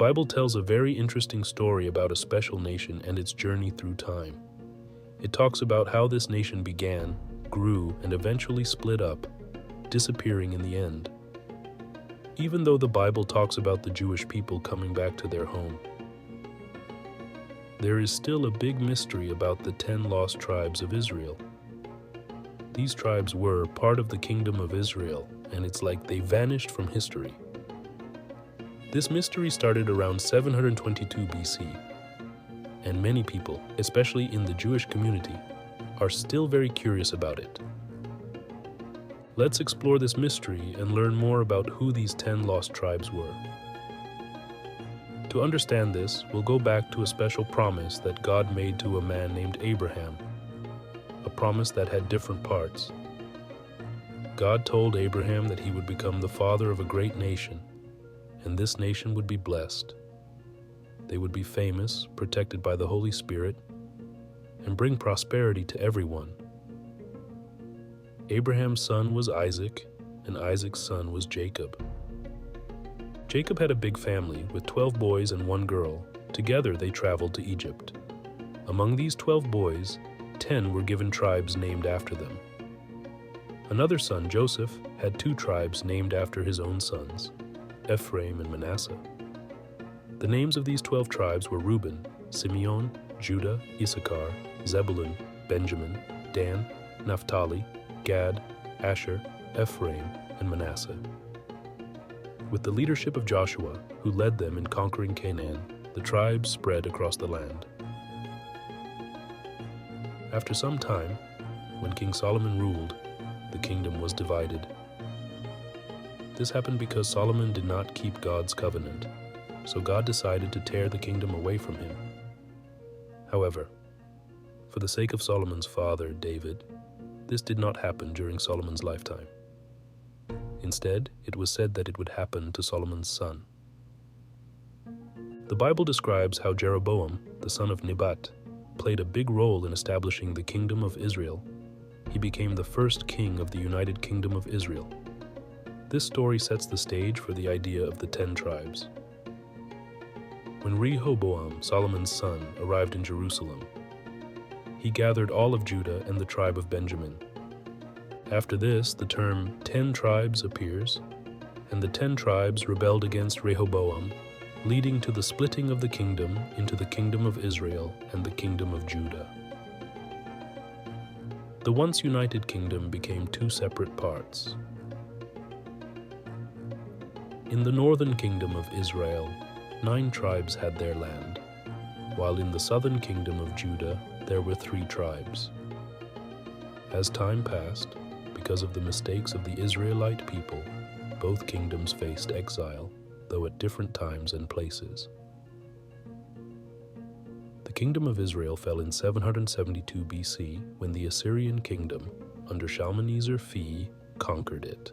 Bible tells a very interesting story about a special nation and its journey through time. It talks about how this nation began, grew, and eventually split up, disappearing in the end. Even though the Bible talks about the Jewish people coming back to their home, there is still a big mystery about the 10 lost tribes of Israel. These tribes were part of the kingdom of Israel, and it's like they vanished from history. This mystery started around 722 BC, and many people, especially in the Jewish community, are still very curious about it. Let's explore this mystery and learn more about who these 10 lost tribes were. To understand this, we'll go back to a special promise that God made to a man named Abraham, a promise that had different parts. God told Abraham that he would become the father of a great nation, and this nation would be blessed. They would be famous, protected by the Holy Spirit, and bring prosperity to everyone. Abraham's son was Isaac, and Isaac's son was Jacob. Jacob had a big family with 12 boys and 1 girl. Together they traveled to Egypt. Among these 12 boys, 10 were given tribes named after them. Another son, Joseph, had 2 tribes named after his own sons, Ephraim and Manasseh. The names of these 12 tribes were Reuben, Simeon, Judah, Issachar, Zebulun, Benjamin, Dan, Naphtali, Gad, Asher, Ephraim, and Manasseh. With the leadership of Joshua, who led them in conquering Canaan, the tribes spread across the land. After some time, when King Solomon ruled, the kingdom was divided. This happened because Solomon did not keep God's covenant, so God decided to tear the kingdom away from him. However, for the sake of Solomon's father, David, this did not happen during Solomon's lifetime. Instead, it was said that it would happen to Solomon's son. The Bible describes how Jeroboam, the son of Nebat, played a big role in establishing the kingdom of Israel. He became the first king of the United Kingdom of Israel. This story sets the stage for the idea of the 10 tribes. When Rehoboam, Solomon's son, arrived in Jerusalem, he gathered all of Judah and the tribe of Benjamin. After this, the term 10 tribes appears, and the 10 tribes rebelled against Rehoboam, leading to the splitting of the kingdom into the kingdom of Israel and the kingdom of Judah. The once united kingdom became 2 separate parts. In the northern kingdom of Israel, 9 tribes had their land, while in the southern kingdom of Judah there were 3 tribes. As time passed, because of the mistakes of the Israelite people, both kingdoms faced exile, though at different times and places. The kingdom of Israel fell in 772 BC when the Assyrian kingdom, under Shalmaneser Phi, conquered it.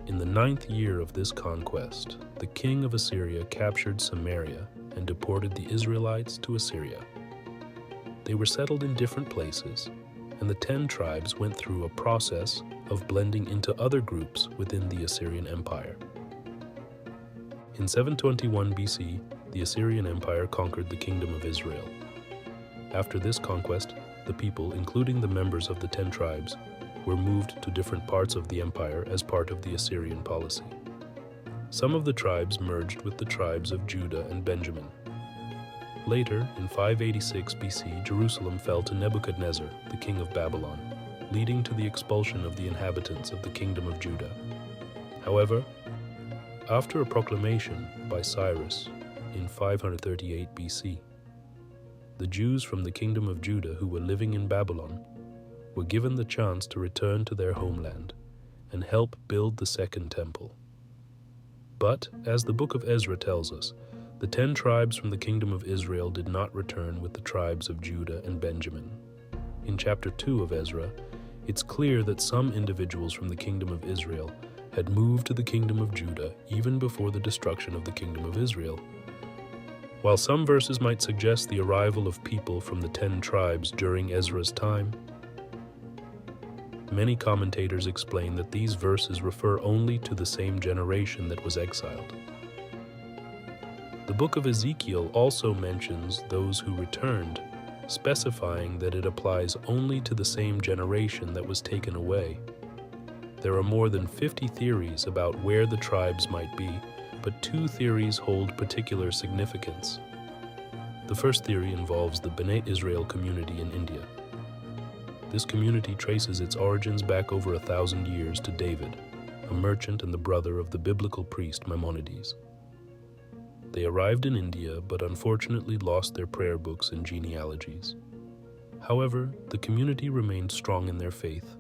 In the 9th year of this conquest, the king of Assyria captured Samaria and deported the Israelites to Assyria. They were settled in different places, and the 10 tribes went through a process of blending into other groups within the Assyrian Empire. In 721 BC, the Assyrian Empire conquered the kingdom of Israel. After this conquest, the people, including the members of the 10 tribes, were moved to different parts of the empire as part of the Assyrian policy. Some of the tribes merged with the tribes of Judah and Benjamin. Later, in 586 BC, Jerusalem fell to Nebuchadnezzar, the king of Babylon, leading to the expulsion of the inhabitants of the kingdom of Judah. However, after a proclamation by Cyrus in 538 BC, the Jews from the kingdom of Judah who were living in Babylon were given the chance to return to their homeland and help build the Second Temple. But, as the book of Ezra tells us, the 10 tribes from the kingdom of Israel did not return with the tribes of Judah and Benjamin. In chapter 2 of Ezra, it's clear that some individuals from the kingdom of Israel had moved to the kingdom of Judah even before the destruction of the kingdom of Israel. While some verses might suggest the arrival of people from the 10 tribes during Ezra's time, Many commentators explain that these verses refer only to the same generation that was exiled. The book of Ezekiel also mentions those who returned, specifying that it applies only to the same generation that was taken away. There are more than 50 theories about where the tribes might be, but 2 theories hold particular significance. The first theory involves the Bnei Israel community in India. This community traces its origins back over 1,000 years to David, a merchant and the brother of the biblical priest Maimonides. They arrived in India but unfortunately lost their prayer books and genealogies. However, the community remained strong in their faith,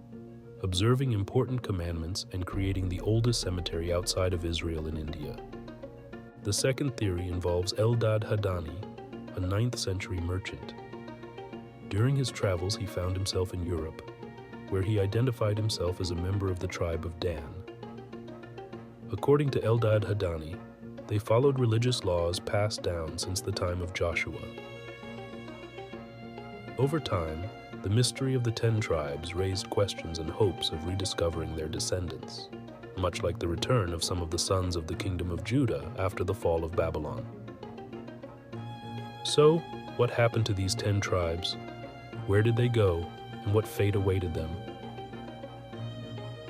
observing important commandments and creating the oldest cemetery outside of Israel in India. The second theory involves Eldad Hadani, a 9th century merchant. During his travels, he found himself in Europe, where he identified himself as a member of the tribe of Dan. According to Eldad Hadani, they followed religious laws passed down since the time of Joshua. Over time, the mystery of the 10 tribes raised questions and hopes of rediscovering their descendants, much like the return of some of the sons of the kingdom of Judah after the fall of Babylon. So, what happened to these 10 tribes? Where did they go, and what fate awaited them?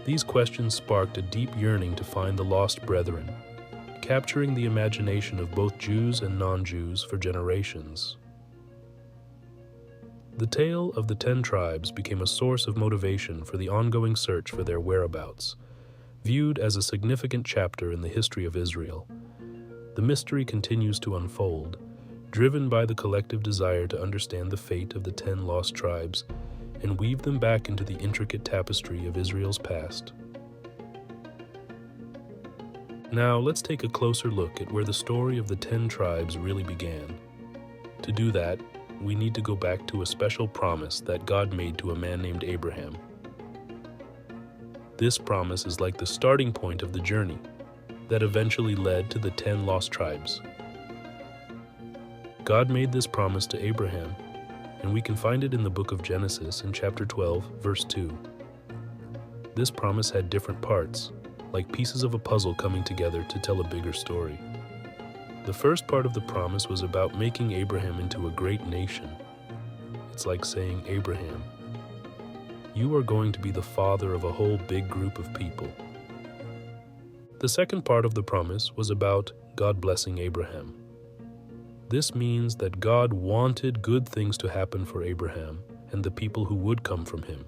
These questions sparked a deep yearning to find the lost brethren, capturing the imagination of both Jews and non-Jews for generations. The tale of the 10 tribes became a source of motivation for the ongoing search for their whereabouts, viewed as a significant chapter in the history of Israel. The mystery continues to unfold, driven by the collective desire to understand the fate of the 10 lost tribes and weave them back into the intricate tapestry of Israel's past. Now, let's take a closer look at where the story of the 10 tribes really began. To do that, we need to go back to a special promise that God made to a man named Abraham. This promise is like the starting point of the journey that eventually led to the 10 lost tribes. God made this promise to Abraham, and we can find it in the book of Genesis in chapter 12, verse 2. This promise had different parts, like pieces of a puzzle coming together to tell a bigger story. The first part of the promise was about making Abraham into a great nation. It's like saying, Abraham, you are going to be the father of a whole big group of people. The second part of the promise was about God blessing Abraham. This means that God wanted good things to happen for Abraham and the people who would come from him.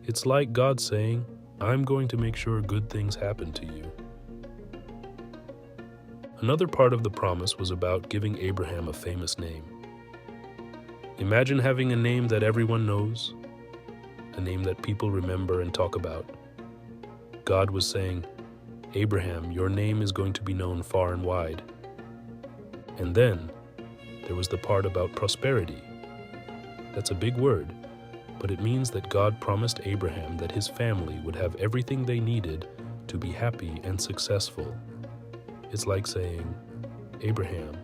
It's like God saying, I'm going to make sure good things happen to you. Another part of the promise was about giving Abraham a famous name. Imagine having a name that everyone knows, a name that people remember and talk about. God was saying, Abraham, your name is going to be known far and wide. And then there was the part about prosperity. That's a big word, but it means that God promised Abraham that his family would have everything they needed to be happy and successful. It's like saying, Abraham,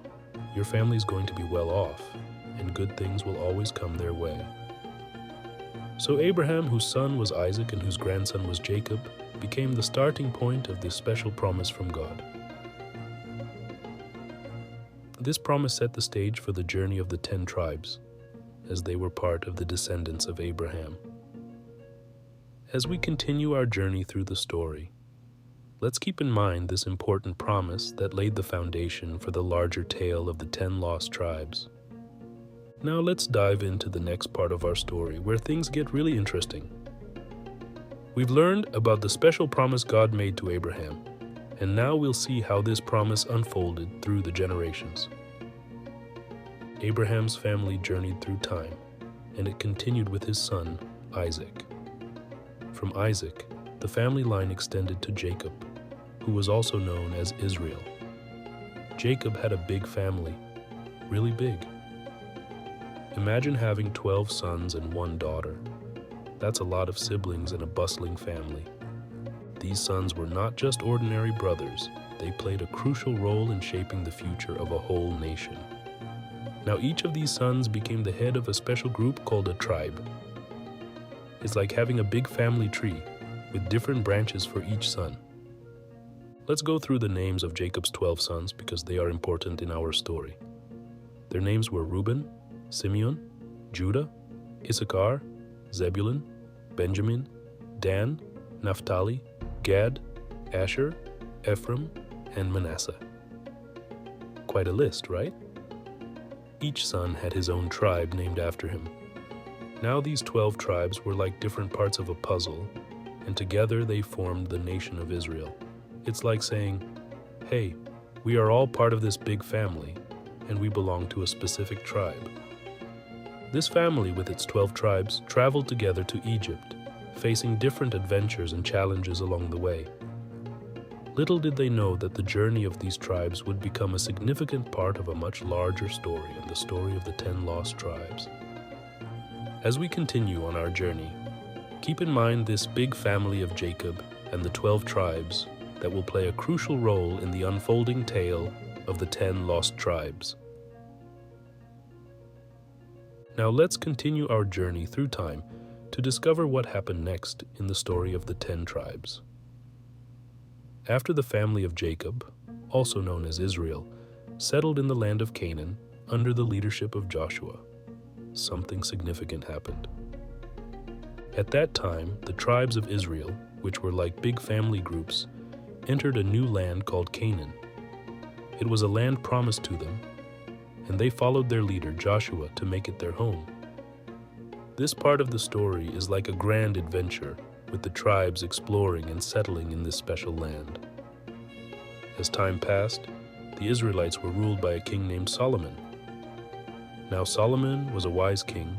your family is going to be well off, and good things will always come their way. So Abraham, whose son was Isaac and whose grandson was Jacob, became the starting point of this special promise from God. This promise set the stage for the journey of the 10 tribes, as they were part of the descendants of Abraham. As we continue our journey through the story, let's keep in mind this important promise that laid the foundation for the larger tale of the 10 lost tribes. Now let's dive into the next part of our story where things get really interesting. We've learned about the special promise God made to Abraham, and now we'll see how this promise unfolded through the generations. Abraham's family journeyed through time, and it continued with his son, Isaac. From Isaac, the family line extended to Jacob, who was also known as Israel. Jacob had a big family, really big. Imagine having 12 sons and 1 daughter. That's a lot of siblings in a bustling family. These sons were not just ordinary brothers, they played a crucial role in shaping the future of a whole nation. Now each of these sons became the head of a special group called a tribe. is like having a big family tree with different branches for each son. Let's go through the names of Jacob's 12 sons because they are important in our story. Their names were Reuben, Simeon, Judah, Issachar, Zebulun, Benjamin, Dan, Naphtali, Gad, Asher, Ephraim, and Manasseh. Quite a list, right? Each son had his own tribe named after him. Now these 12 tribes were like different parts of a puzzle, and together they formed the nation of Israel. It's like saying, hey, we are all part of this big family, and we belong to a specific tribe. This family with its 12 tribes traveled together to Egypt, facing different adventures and challenges along the way. Little did they know that the journey of these tribes would become a significant part of a much larger story, and the story of the 10 lost tribes. As we continue on our journey, keep in mind this big family of Jacob and the 12 tribes that will play a crucial role in the unfolding tale of the 10 lost tribes. Now let's continue our journey through time to discover what happened next in the story of the 10 tribes. After the family of Jacob, also known as Israel, settled in the land of Canaan under the leadership of Joshua, something significant happened. At that time, the tribes of Israel, which were like big family groups, entered a new land called Canaan. It was a land promised to them, and they followed their leader Joshua to make it their home. This part of the story is like a grand adventure, with the tribes exploring and settling in this special land. As time passed, the Israelites were ruled by a king named Solomon. Now Solomon was a wise king,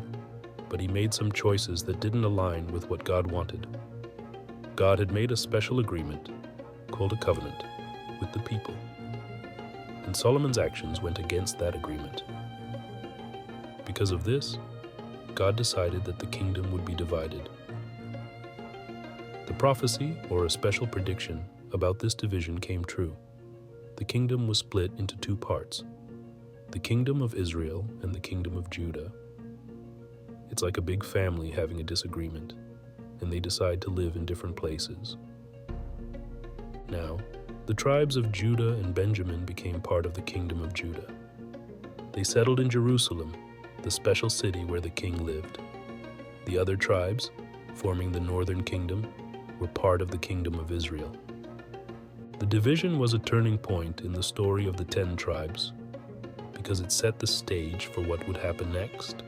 but he made some choices that didn't align with what God wanted. God had made a special agreement, called a covenant, with the people, and Solomon's actions went against that agreement. Because of this, God decided that the kingdom would be divided. The prophecy, or a special prediction, about this division came true. The kingdom was split into two parts, the kingdom of Israel and the kingdom of Judah. It's like a big family having a disagreement, and they decide to live in different places. Now, the tribes of Judah and Benjamin became part of the kingdom of Judah. They settled in Jerusalem, the special city where the king lived. The other tribes, forming the northern kingdom, were part of the kingdom of Israel. The division was a turning point in the story of the 10 tribes because it set the stage for what would happen next.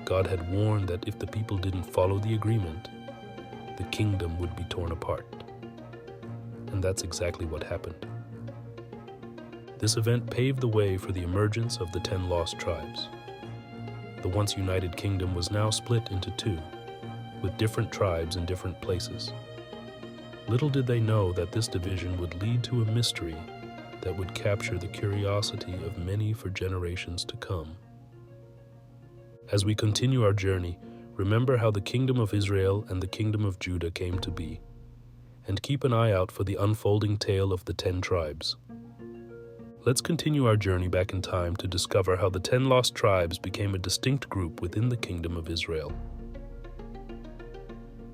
God had warned that if the people didn't follow the agreement, the kingdom would be torn apart. And that's exactly what happened. This event paved the way for the emergence of the 10 lost tribes. The once united kingdom was now split into two, with different tribes in different places. Little did they know that this division would lead to a mystery that would capture the curiosity of many for generations to come. As we continue our journey, remember how the kingdom of Israel and the kingdom of Judah came to be, and keep an eye out for the unfolding tale of the 10 tribes. Let's continue our journey back in time to discover how the 10 lost tribes became a distinct group within the kingdom of Israel.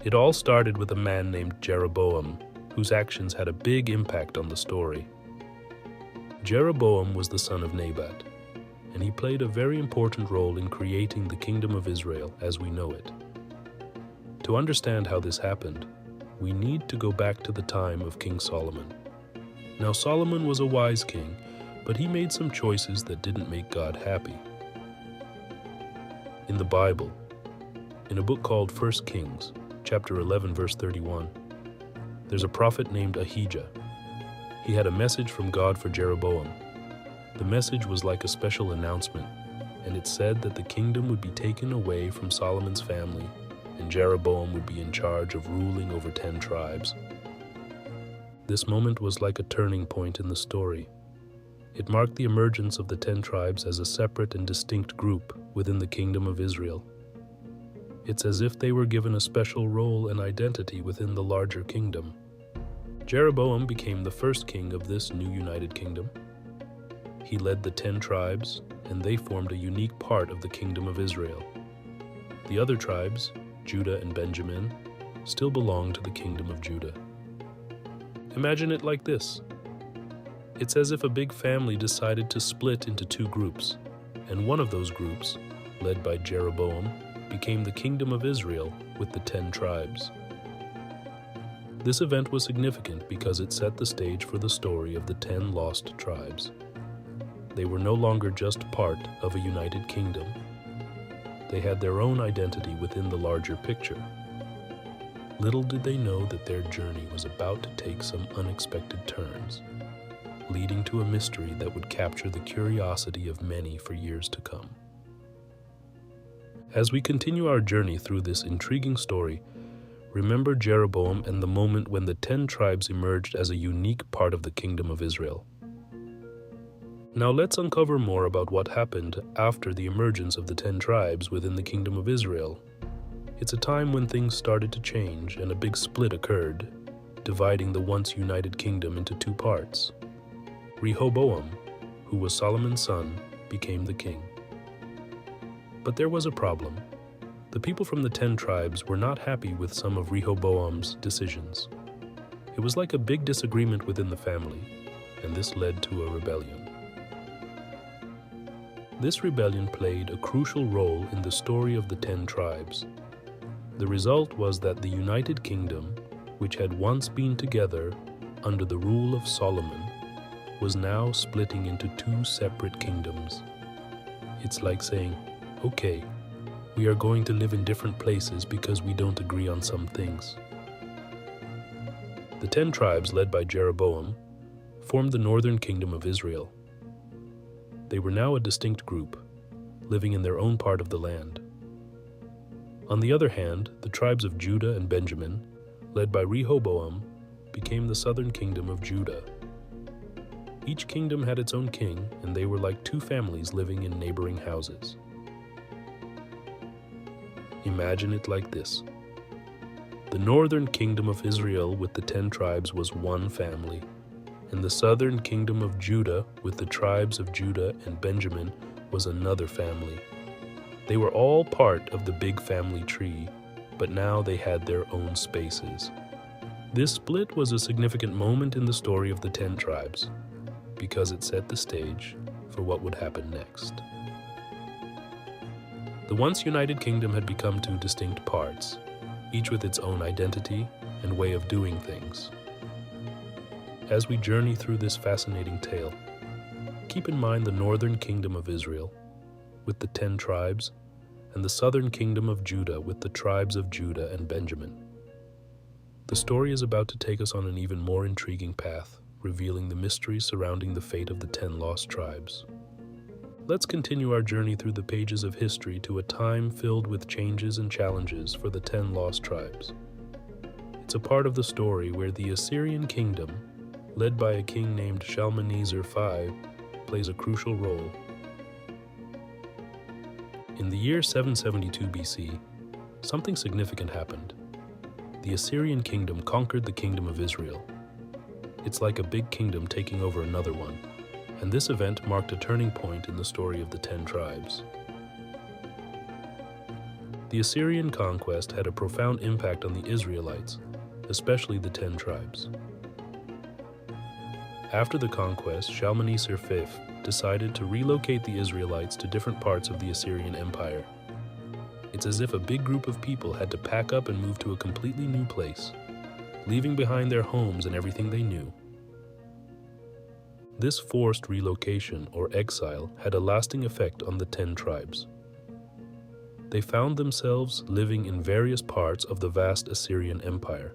It all started with a man named Jeroboam, whose actions had a big impact on the story. Jeroboam was the son of Nebat, and he played a very important role in creating the kingdom of Israel as we know it. To understand how this happened, we need to go back to the time of King Solomon. Now Solomon was a wise king, but he made some choices that didn't make God happy. In the Bible, in a book called 1 Kings, chapter 11, verse 31, there's a prophet named Ahijah. He had a message from God for Jeroboam. The message was like a special announcement, and it said that the kingdom would be taken away from Solomon's family, and Jeroboam would be in charge of ruling over 10 tribes. This moment was like a turning point in the story. It marked the emergence of the 10 tribes as a separate and distinct group within the kingdom of Israel. It's as if they were given a special role and identity within the larger kingdom. Jeroboam became the first king of this new united kingdom. He led the 10 tribes, and they formed a unique part of the kingdom of Israel. The other tribes, Judah and Benjamin, still belong to the kingdom of Judah. Imagine it like this. It's as if a big family decided to split into two groups, and one of those groups, led by Jeroboam, became the kingdom of Israel with the 10 tribes. This event was significant because it set the stage for the story of the 10 lost tribes. They were no longer just part of a united kingdom. They had their own identity within the larger picture. Little did they know that their journey was about to take some unexpected turns, leading to a mystery that would capture the curiosity of many for years to come. As we continue our journey through this intriguing story, remember Jeroboam and the moment when the 10 tribes emerged as a unique part of the kingdom of Israel. Now let's uncover more about what happened after the emergence of the 10 tribes within the kingdom of Israel. It's a time when things started to change and a big split occurred, dividing the once united kingdom into two parts. Rehoboam, who was Solomon's son, became the king. But there was a problem. The people from the 10 tribes were not happy with some of Rehoboam's decisions. It was like a big disagreement within the family, and this led to a rebellion. This rebellion played a crucial role in the story of the 10 tribes. The result was that the United Kingdom, which had once been together under the rule of Solomon, was now splitting into two separate kingdoms. It's like saying, okay, we are going to live in different places because we don't agree on some things. The 10 tribes led by Jeroboam formed the northern kingdom of Israel. They were now a distinct group, living in their own part of the land. On the other hand, the tribes of Judah and Benjamin, led by Rehoboam, became the southern kingdom of Judah. Each kingdom had its own king, and they were like two families living in neighboring houses. Imagine it like this. The northern kingdom of Israel with the 10 tribes was one family, and the southern kingdom of Judah with the tribes of Judah and Benjamin was another family. They were all part of the big family tree, but now they had their own spaces. This split was a significant moment in the story of the 10 tribes, because it set the stage for what would happen next. The once united kingdom had become two distinct parts, each with its own identity and way of doing things. As we journey through this fascinating tale, keep in mind the northern kingdom of Israel, with the 10 tribes, and the southern kingdom of Judah with the tribes of Judah and Benjamin. The story is about to take us on an even more intriguing path, revealing the mysteries surrounding the fate of the 10 lost tribes. Let's continue our journey through the pages of history to a time filled with changes and challenges for the 10 lost tribes. It's a part of the story where the Assyrian kingdom, led by a king named Shalmaneser V, plays a crucial role. In the year 772 BC, something significant happened. The Assyrian kingdom conquered the kingdom of Israel. It's like a big kingdom taking over another one, and this event marked a turning point in the story of the 10 tribes. The Assyrian conquest had a profound impact on the Israelites, especially the 10 tribes. After the conquest, Shalmaneser V decided to relocate the Israelites to different parts of the Assyrian Empire. It's as if a big group of people had to pack up and move to a completely new place, leaving behind their homes and everything they knew. This forced relocation or exile had a lasting effect on the 10 tribes. They found themselves living in various parts of the vast Assyrian Empire.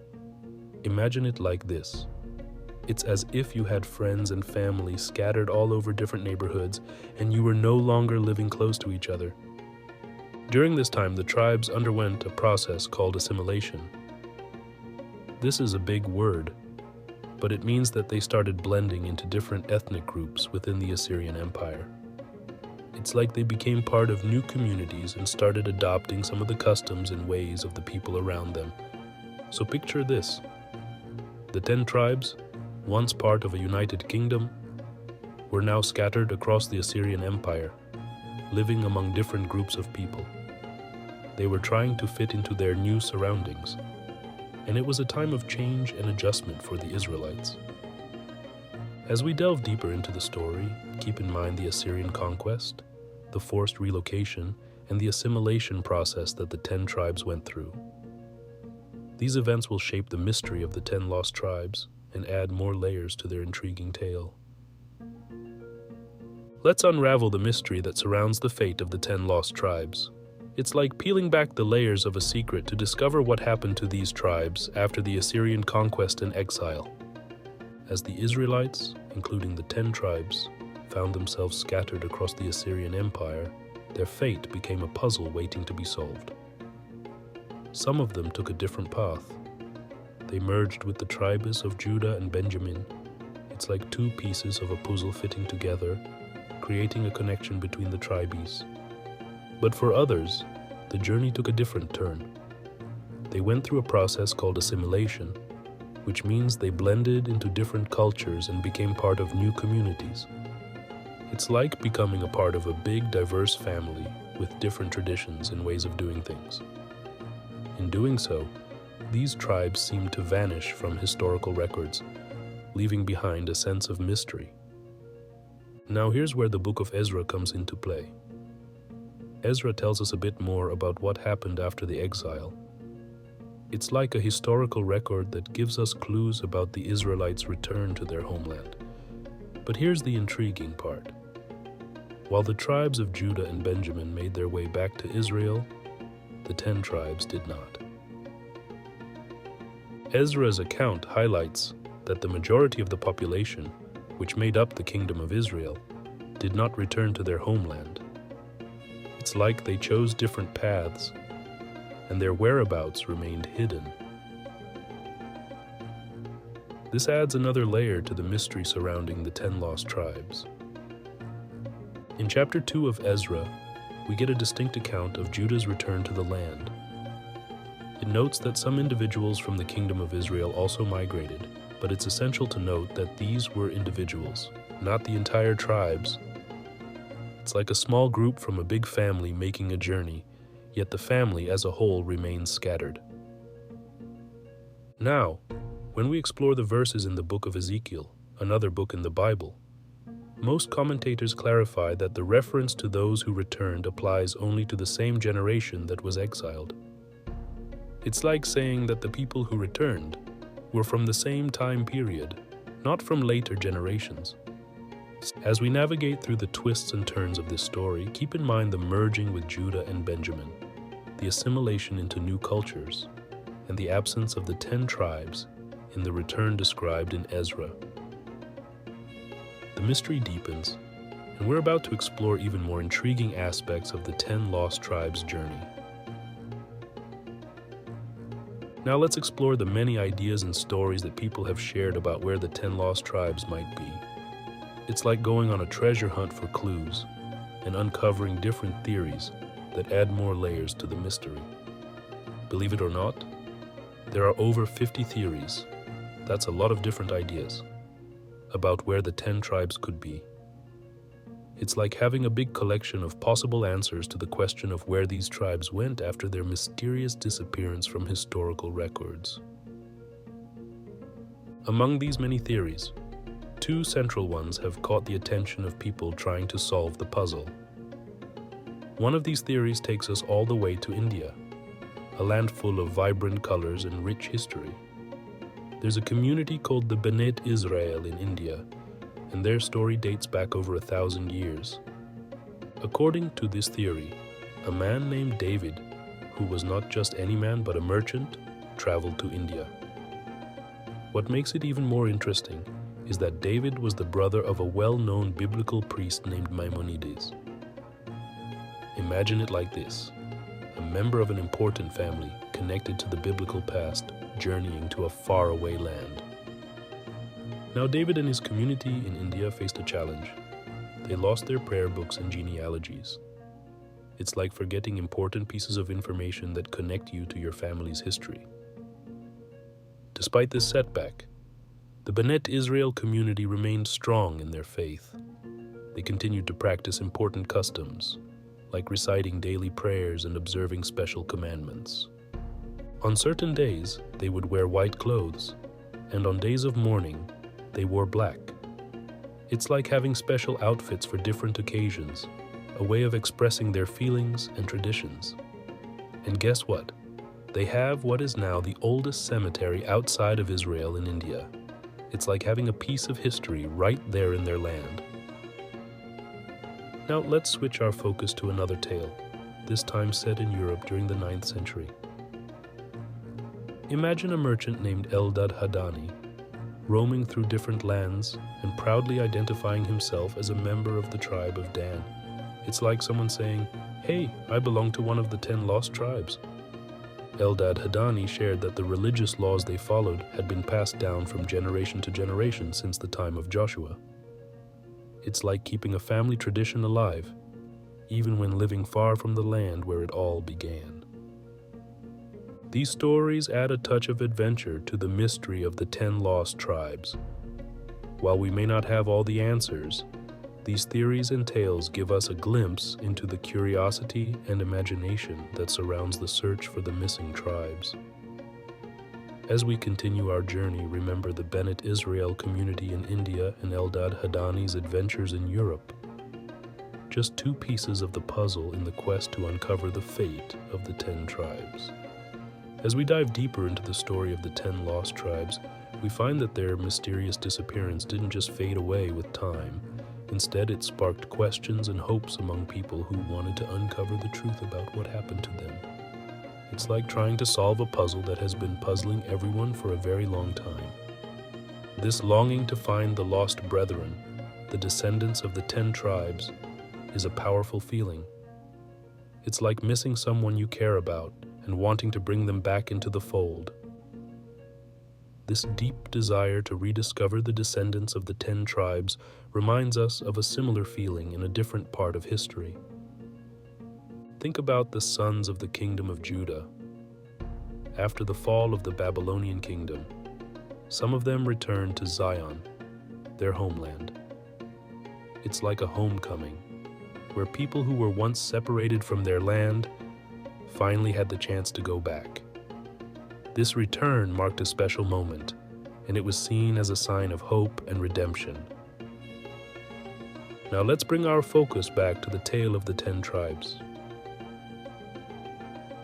Imagine it like this. It's as if you had friends and family scattered all over different neighborhoods, and you were no longer living close to each other. During this time, the tribes underwent a process called assimilation. This is a big word, but it means that they started blending into different ethnic groups within the Assyrian Empire. It's like they became part of new communities and started adopting some of the customs and ways of the people around them. So picture this. The 10 tribes, once part of a united kingdom, were now scattered across the Assyrian Empire, living among different groups of people. They were trying to fit into their new surroundings, and it was a time of change and adjustment for the Israelites. As we delve deeper into the story, keep in mind the Assyrian conquest, the forced relocation, and the assimilation process that the 10 tribes went through. These events will shape the mystery of the 10 lost tribes and add more layers to their intriguing tale. Let's unravel the mystery that surrounds the fate of the 10 lost tribes. It's like peeling back the layers of a secret to discover what happened to these tribes after the Assyrian conquest and exile. As the Israelites, including the 10 tribes, found themselves scattered across the Assyrian Empire, their fate became a puzzle waiting to be solved. Some of them took a different path. They merged with the tribes of Judah and Benjamin. It's like two pieces of a puzzle fitting together, creating a connection between the tribes. But for others, the journey took a different turn. They went through a process called assimilation, which means they blended into different cultures and became part of new communities. It's like becoming a part of a big, diverse family with different traditions and ways of doing things. In doing so, these tribes seemed to vanish from historical records, leaving behind a sense of mystery. Now here's where the book of Ezra comes into play. Ezra tells us a bit more about what happened after the exile. It's like a historical record that gives us clues about the Israelites' return to their homeland. But here's the intriguing part. While the tribes of Judah and Benjamin made their way back to Israel, the 10 tribes did not. Ezra's account highlights that the majority of the population, which made up the kingdom of Israel, did not return to their homeland. It's like they chose different paths, and their whereabouts remained hidden. This adds another layer to the mystery surrounding the 10 lost tribes. In chapter 2 of Ezra, we get a distinct account of Judah's return to the land. It notes that some individuals from the kingdom of Israel also migrated, but it's essential to note that these were individuals, not the entire tribes. It's like a small group from a big family making a journey, yet the family as a whole remains scattered. Now, when we explore the verses in the book of Ezekiel, another book in the Bible, most commentators clarify that the reference to those who returned applies only to the same generation that was exiled. It's like saying that the people who returned were from the same time period, not from later generations. As we navigate through the twists and turns of this story, keep in mind the merging with Judah and Benjamin, the assimilation into new cultures, and the absence of the 10 tribes in the return described in Ezra. The mystery deepens, and we're about to explore even more intriguing aspects of the 10 lost tribes' journey. Now let's explore the many ideas and stories that people have shared about where the 10 lost tribes might be. It's like going on a treasure hunt for clues and uncovering different theories that add more layers to the mystery. Believe it or not, there are over 50 theories. That's a lot of different ideas about where the 10 tribes could be. It's like having a big collection of possible answers to the question of where these tribes went after their mysterious disappearance from historical records. Among these many theories, 2 central ones have caught the attention of people trying to solve the puzzle. One of these theories takes us all the way to India, a land full of vibrant colors and rich history. There's a community called the Bene Israel in India, and their story dates back over 1,000 years. According to this theory, a man named David, who was not just any man but a merchant, traveled to India. What makes it even more interesting is that David was the brother of a well-known biblical priest named Maimonides. Imagine it like this: a member of an important family connected to the biblical past, journeying to a faraway land. Now David and his community in India faced a challenge. They lost their prayer books and genealogies. It's like forgetting important pieces of information that connect you to your family's history. Despite this setback, the Bene Israel community remained strong in their faith. They continued to practice important customs, like reciting daily prayers and observing special commandments. On certain days, they would wear white clothes, and on days of mourning, they wore black. It's like having special outfits for different occasions, a way of expressing their feelings and traditions. And guess what? They have what is now the oldest cemetery outside of Israel in India. It's like having a piece of history right there in their land. Now let's switch our focus to another tale, this time set in Europe during the 9th century. Imagine a merchant named Eldad Hadani, roaming through different lands and proudly identifying himself as a member of the tribe of Dan. It's like someone saying, "Hey, I belong to one of the 10 lost tribes." Eldad Hadani shared that the religious laws they followed had been passed down from generation to generation since the time of Joshua. It's like keeping a family tradition alive, even when living far from the land where it all began. These stories add a touch of adventure to the mystery of the 10 lost tribes. While we may not have all the answers, these theories and tales give us a glimpse into the curiosity and imagination that surrounds the search for the missing tribes. As we continue our journey, remember the Bennett Israel community in India and Eldad Hadani's adventures in Europe. Just 2 pieces of the puzzle in the quest to uncover the fate of the 10 tribes. As we dive deeper into the story of the 10 lost tribes, we find that their mysterious disappearance didn't just fade away with time. Instead, it sparked questions and hopes among people who wanted to uncover the truth about what happened to them. It's like trying to solve a puzzle that has been puzzling everyone for a very long time. This longing to find the lost brethren, the descendants of the 10 tribes, is a powerful feeling. It's like missing someone you care about and wanting to bring them back into the fold. This deep desire to rediscover the descendants of the 10 tribes reminds us of a similar feeling in a different part of history. Think about the sons of the kingdom of Judah. After the fall of the Babylonian kingdom, some of them returned to Zion, their homeland. It's like a homecoming, where people who were once separated from their land finally had the chance to go back. This return marked a special moment, and it was seen as a sign of hope and redemption. Now let's bring our focus back to the tale of the 10 tribes.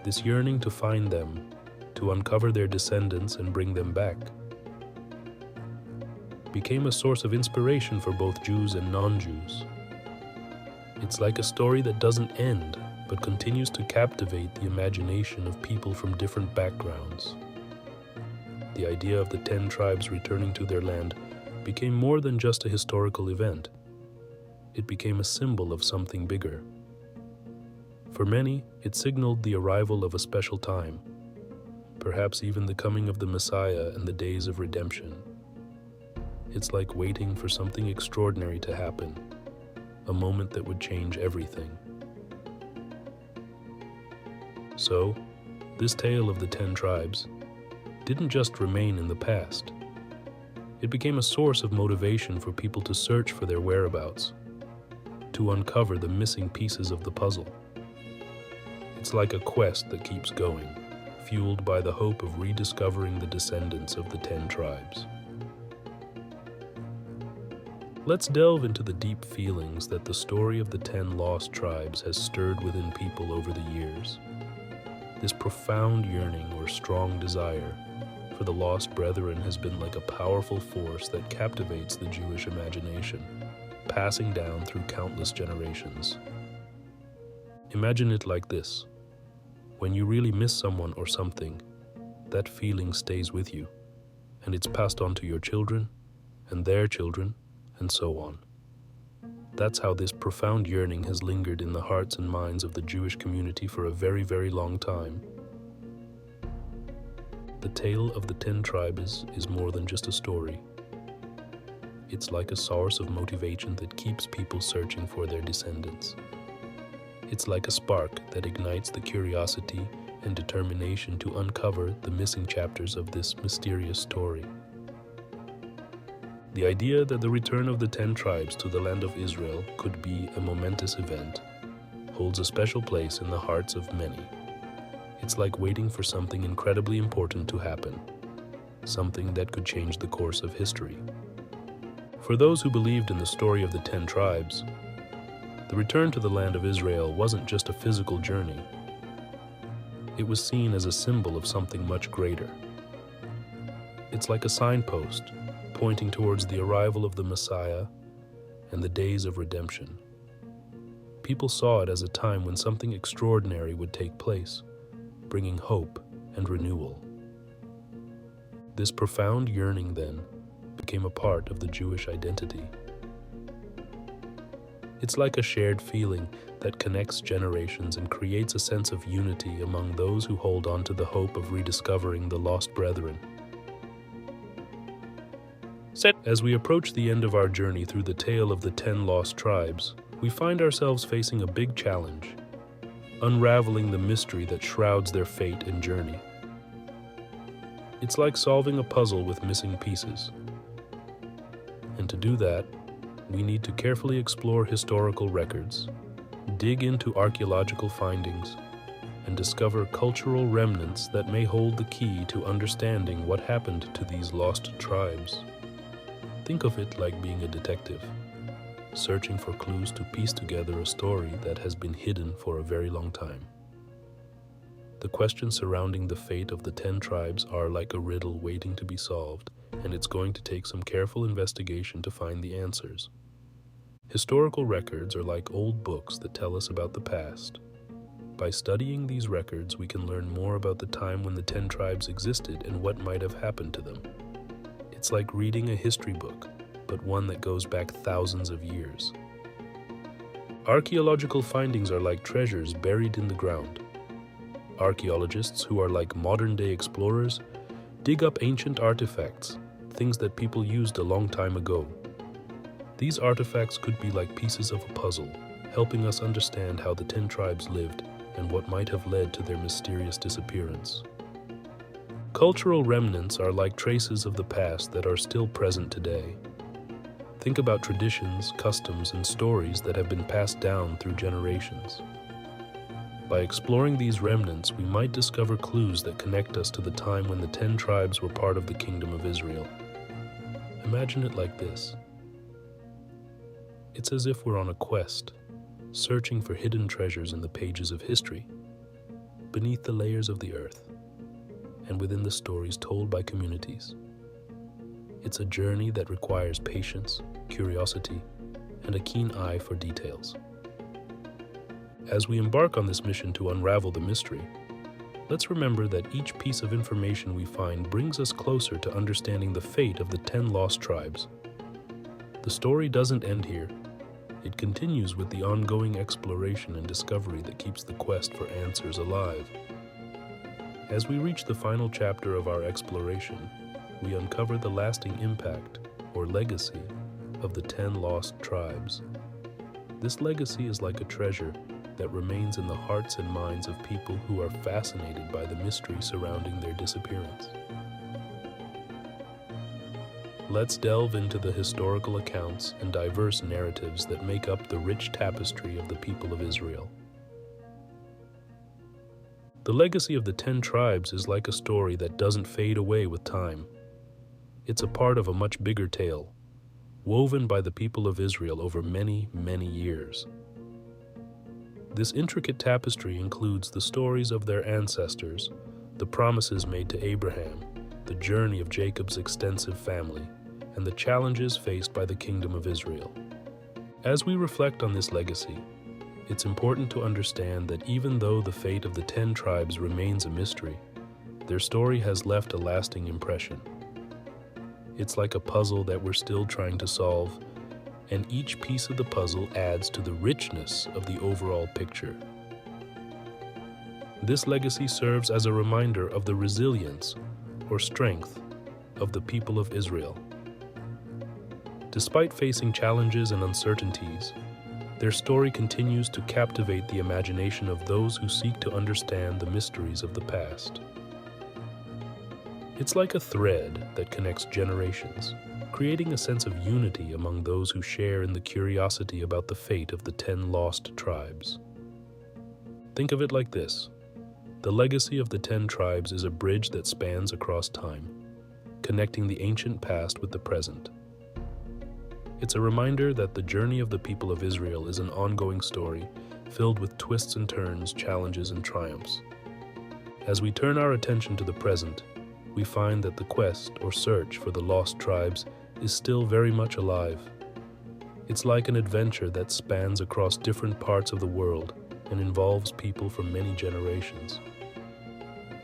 This yearning to find them, to uncover their descendants and bring them back, became a source of inspiration for both Jews and non-Jews. It's like a story that doesn't end, but continues to captivate the imagination of people from different backgrounds. The idea of the 10 tribes returning to their land became more than just a historical event. It became a symbol of something bigger. For many, it signaled the arrival of a special time, perhaps even the coming of the Messiah and the days of redemption. It's like waiting for something extraordinary to happen, a moment that would change everything. So, this tale of the 10 tribes didn't just remain in the past. It became a source of motivation for people to search for their whereabouts, to uncover the missing pieces of the puzzle. It's like a quest that keeps going, fueled by the hope of rediscovering the descendants of the 10 tribes. Let's delve into the deep feelings that the story of the 10 lost tribes has stirred within people over the years. This profound yearning or strong desire for the lost brethren has been like a powerful force that captivates the Jewish imagination, passing down through countless generations. Imagine it like this. When you really miss someone or something, that feeling stays with you, and it's passed on to your children, and their children, and so on. That's how this profound yearning has lingered in the hearts and minds of the Jewish community for a very, very long time. The tale of the 10 tribes is more than just a story. It's like a source of motivation that keeps people searching for their descendants. It's like a spark that ignites the curiosity and determination to uncover the missing chapters of this mysterious story. The idea that the return of the 10 tribes to the land of Israel could be a momentous event holds a special place in the hearts of many. It's like waiting for something incredibly important to happen, something that could change the course of history. For those who believed in the story of the 10 tribes, the return to the land of Israel wasn't just a physical journey. It was seen as a symbol of something much greater. It's like a signpost pointing towards the arrival of the Messiah and the days of redemption. People saw it as a time when something extraordinary would take place, bringing hope and renewal. This profound yearning, then, became a part of the Jewish identity. It's like a shared feeling that connects generations and creates a sense of unity among those who hold on to the hope of rediscovering the lost brethren. As we approach the end of our journey through the tale of the 10 lost tribes, we find ourselves facing a big challenge, unraveling the mystery that shrouds their fate and journey. It's like solving a puzzle with missing pieces. And to do that, we need to carefully explore historical records, dig into archaeological findings, and discover cultural remnants that may hold the key to understanding what happened to these lost tribes. Think of it like being a detective, searching for clues to piece together a story that has been hidden for a very long time. The questions surrounding the fate of the 10 tribes are like a riddle waiting to be solved, and it's going to take some careful investigation to find the answers. Historical records are like old books that tell us about the past. By studying these records, we can learn more about the time when the 10 tribes existed and what might have happened to them. It's like reading a history book, but one that goes back thousands of years. Archaeological findings are like treasures buried in the ground. Archaeologists, who are like modern-day explorers, dig up ancient artifacts, things that people used a long time ago. These artifacts could be like pieces of a puzzle, helping us understand how the 10 tribes lived and what might have led to their mysterious disappearance. Cultural remnants are like traces of the past that are still present today. Think about traditions, customs, and stories that have been passed down through generations. By exploring these remnants, we might discover clues that connect us to the time when the 10 tribes were part of the Kingdom of Israel. Imagine it like this. It's as if we're on a quest, searching for hidden treasures in the pages of history, beneath the layers of the earth, and within the stories told by communities. It's a journey that requires patience, curiosity, and a keen eye for details. As we embark on this mission to unravel the mystery, let's remember that each piece of information we find brings us closer to understanding the fate of the 10 lost tribes. The story doesn't end here. It continues with the ongoing exploration and discovery that keeps the quest for answers alive. As we reach the final chapter of our exploration, we uncover the lasting impact, or legacy, of the 10 lost tribes. This legacy is like a treasure that remains in the hearts and minds of people who are fascinated by the mystery surrounding their disappearance. Let's delve into the historical accounts and diverse narratives that make up the rich tapestry of the people of Israel. The legacy of the 10 tribes is like a story that doesn't fade away with time. It's a part of a much bigger tale, woven by the people of Israel over many, many years. This intricate tapestry includes the stories of their ancestors, the promises made to Abraham, the journey of Jacob's extensive family, and the challenges faced by the Kingdom of Israel. As we reflect on this legacy, it's important to understand that even though the fate of the 10 tribes remains a mystery, their story has left a lasting impression. It's like a puzzle that we're still trying to solve, and each piece of the puzzle adds to the richness of the overall picture. This legacy serves as a reminder of the resilience, or strength, of the people of Israel. Despite facing challenges and uncertainties, their story continues to captivate the imagination of those who seek to understand the mysteries of the past. It's like a thread that connects generations, creating a sense of unity among those who share in the curiosity about the fate of the 10 lost tribes. Think of it like this. The legacy of the 10 tribes is a bridge that spans across time, connecting the ancient past with the present. It's a reminder that the journey of the people of Israel is an ongoing story filled with twists and turns, challenges and triumphs. As we turn our attention to the present, we find that the quest or search for the lost tribes is still very much alive. It's like an adventure that spans across different parts of the world and involves people from many generations.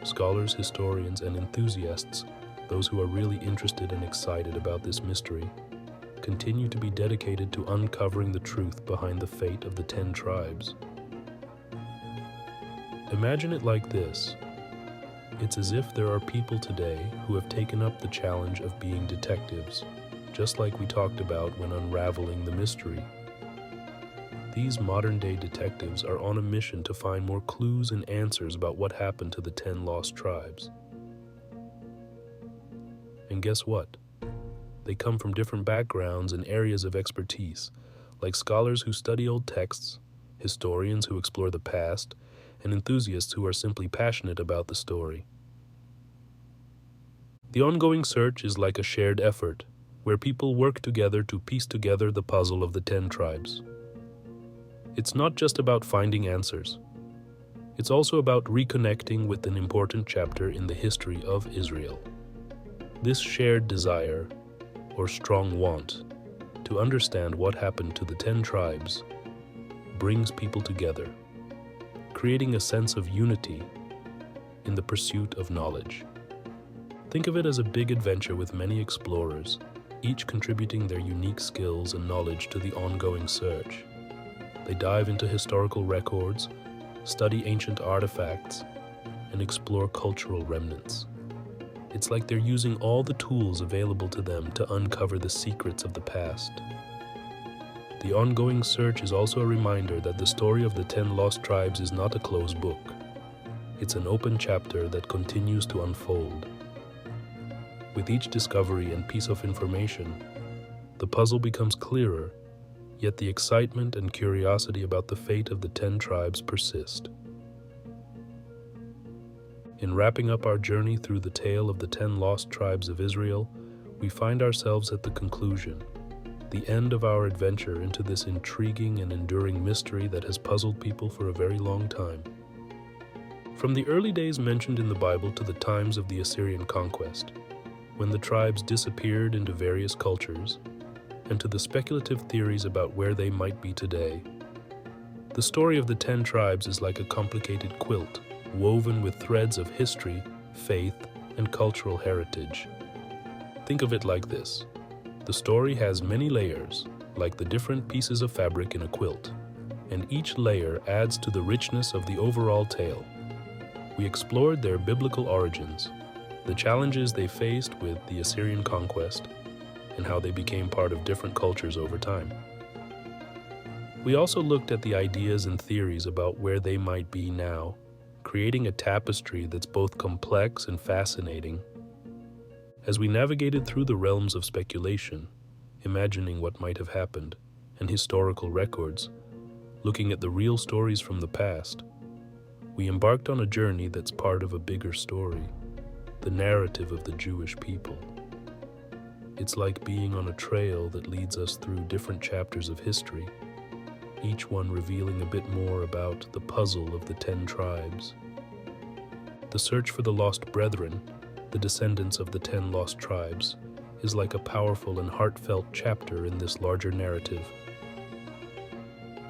Scholars, historians, and enthusiasts, those who are really interested and excited about this mystery, continue to be dedicated to uncovering the truth behind the fate of the 10 tribes. Imagine it like this. It's as if there are people today who have taken up the challenge of being detectives, just like we talked about when unraveling the mystery. These modern-day detectives are on a mission to find more clues and answers about what happened to the 10 lost tribes. And guess what? They come from different backgrounds and areas of expertise, like scholars who study old texts, historians who explore the past, and enthusiasts who are simply passionate about the story. The ongoing search is like a shared effort, where people work together to piece together the puzzle of the 10 tribes. It's not just about finding answers. It's also about reconnecting with an important chapter in the history of Israel. This shared desire, or strong want, to understand what happened to the 10 tribes brings people together, creating a sense of unity in the pursuit of knowledge. Think of it as a big adventure with many explorers, each contributing their unique skills and knowledge to the ongoing search. They dive into historical records, study ancient artifacts, and explore cultural remnants. It's like they're using all the tools available to them to uncover the secrets of the past. The ongoing search is also a reminder that the story of the 10 lost tribes is not a closed book. It's an open chapter that continues to unfold. With each discovery and piece of information, the puzzle becomes clearer, yet the excitement and curiosity about the fate of the 10 tribes persist. In wrapping up our journey through the tale of the 10 lost tribes of Israel, we find ourselves at the conclusion, the end of our adventure into this intriguing and enduring mystery that has puzzled people for a very long time. From the early days mentioned in the Bible to the times of the Assyrian conquest, when the tribes disappeared into various cultures, and to the speculative theories about where they might be today, the story of the 10 tribes is like a complicated quilt, woven with threads of history, faith, and cultural heritage. Think of it like this. The story has many layers, like the different pieces of fabric in a quilt, and each layer adds to the richness of the overall tale. We explored their biblical origins, the challenges they faced with the Assyrian conquest, and how they became part of different cultures over time. We also looked at the ideas and theories about where they might be now, creating a tapestry that's both complex and fascinating. As we navigated through the realms of speculation, imagining what might have happened, and historical records, looking at the real stories from the past, we embarked on a journey that's part of a bigger story, the narrative of the Jewish people. It's like being on a trail that leads us through different chapters of history, each one revealing a bit more about the puzzle of the 10 tribes. The search for the lost brethren, the descendants of the 10 lost tribes, is like a powerful and heartfelt chapter in this larger narrative.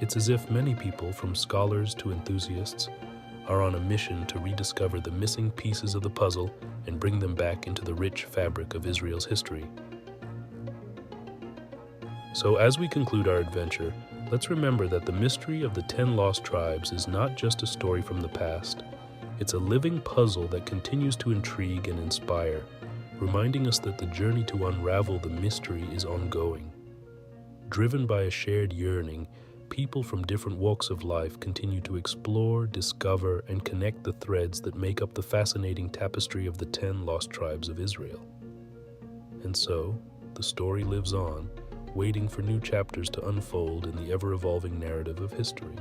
It's as if many people, from scholars to enthusiasts, are on a mission to rediscover the missing pieces of the puzzle and bring them back into the rich fabric of Israel's history. So as we conclude our adventure, let's remember that the mystery of the 10 lost tribes is not just a story from the past. It's a living puzzle that continues to intrigue and inspire, reminding us that the journey to unravel the mystery is ongoing. Driven by a shared yearning, people from different walks of life continue to explore, discover, and connect the threads that make up the fascinating tapestry of the 10 lost tribes of Israel. And so, the story lives on, waiting for new chapters to unfold in the ever-evolving narrative of history.